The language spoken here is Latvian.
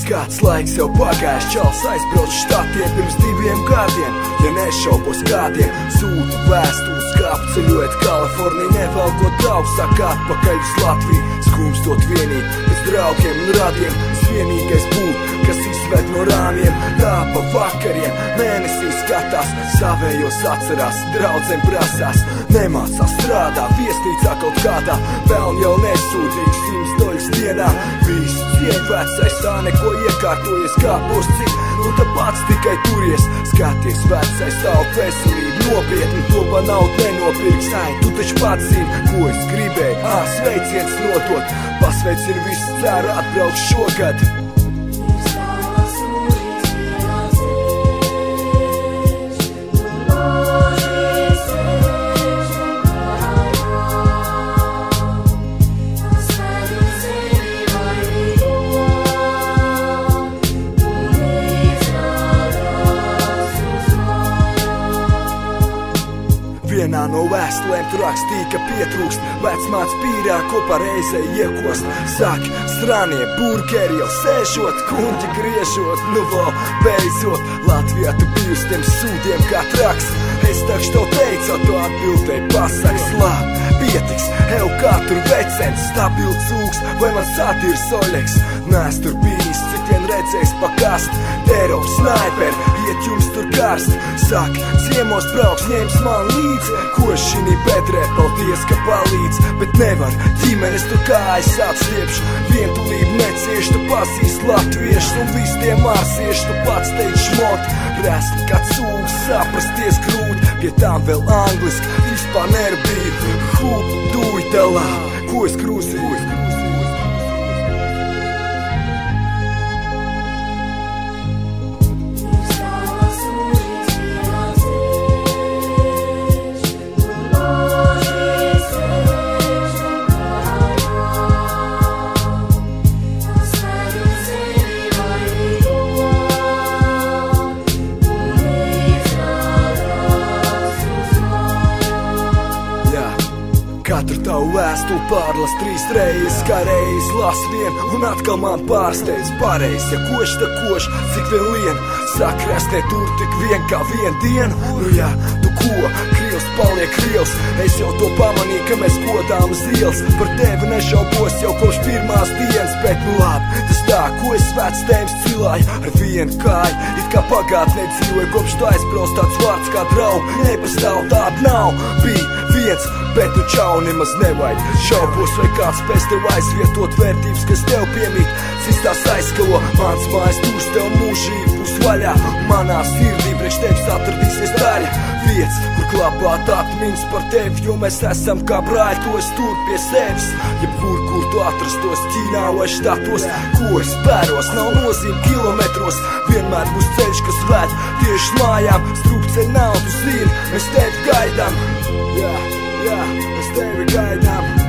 Kāds laiks jau pagājis, čals aizbrauc štatiem pirms 2 gadiem. Ja nešaubos kādiem, sūtu vēstules, kā apceļojot Kaliforniju, nevelkot draugs, saka atpakaļ uz Latviju. Skumstot vienīgi pēc draugiem un radiem, vienīgais būt, kas izved no rāmjiem. Tā pa vakariem mēnesī skatās, savējos atcerās, draudzēm prasās. Nemācās strādā, viesnīcā kaut kādā, peln jau nesūdzīgs $100 dienā. Viss cien vecais, tā neko iekārtojies kā posci, nu tāpats tikai turies. Skaties vecais, tavu veselību nopietni, to pa naudu nenopirks. Tu taču pats zini, ko es gribēju, sveiciens notot. Pasveicinu visu, ceru atbrauks šogad. Vienā no vēstulēm tu rakstīji, ka pietrūkst vecmāts pīrā, ko pareizai iekost. Saki, strānie burgeri jau sēžot, kuņģi griežot, nu vēl beidzot. Latvijā tu biji uz tiem sūdiem kā traks. Es takš tev teicu, tu atbildēji pasaks, labi, pietiks. Ev kā tur vecens, stabils cūks, vai man satīrs Oļeks. Nes tur bijis, cik vien redzējis pa kast. Terov snaiperi, iet jums tur karst. Saki, ciemos brauks, ņems man līdzi. Ko šinī bedrē, paldies, ka palīdz. Bet nevar, ģimenes tur kājas atstiepšu. Vientulību necieš, tu pazīst latviešus. Un vis tie mārsieši, tu pats teikšu mot. Rēsli kā cūks, saprasties grūti. Pie tām vēl angliski, vispār nerbīju. Hup, duitalā, ko es krūzīju? Katru tavu vēstuli pārlas 3 reizes, kā reiz las vien, un atkal man pārsteidz pareizi. Ja koš, ta koš, cik vien lien, sakrastē tur tik vien kā vien dienu. Nu jā, tu ko, krievs paliek krievs, es jau to pamanīju, ka mēs godām uz ielas. Par tevi nešaubos jau kopš pirmās dienas, bet nu labi, tas tā, ko es vecs tēms cilāju ar vienu kāju. It kā pagātnē dzīvoju, kopš tu aizbrauc tāds vārds kā draugu, nepastāv tāda nav. Bija viens, bet nu čau nemaz nevajag. Šaubos, vai kāds spēs tev aizvietot vērtības, kas tev piemīt. Cits tās aizskalo, mans mājas tūs tev mūžīgi būs vaļā. Manā sirdī priekš tevis atradīsies daļa. Vietas, kur klapāt atmiņas par tevi, jo mēs esam kā brāļi, to es tur pie sevis. Jebkur, kur tu atrastos, Ķīnā vai štatos, ko es pēros, nav nozīme kilometros. Vienmēr būs ceļš, kas ved tieši mājām. Strupceļ nav, tu zini, mēs tevi gaidām. Jā, mēs tevi gaidām.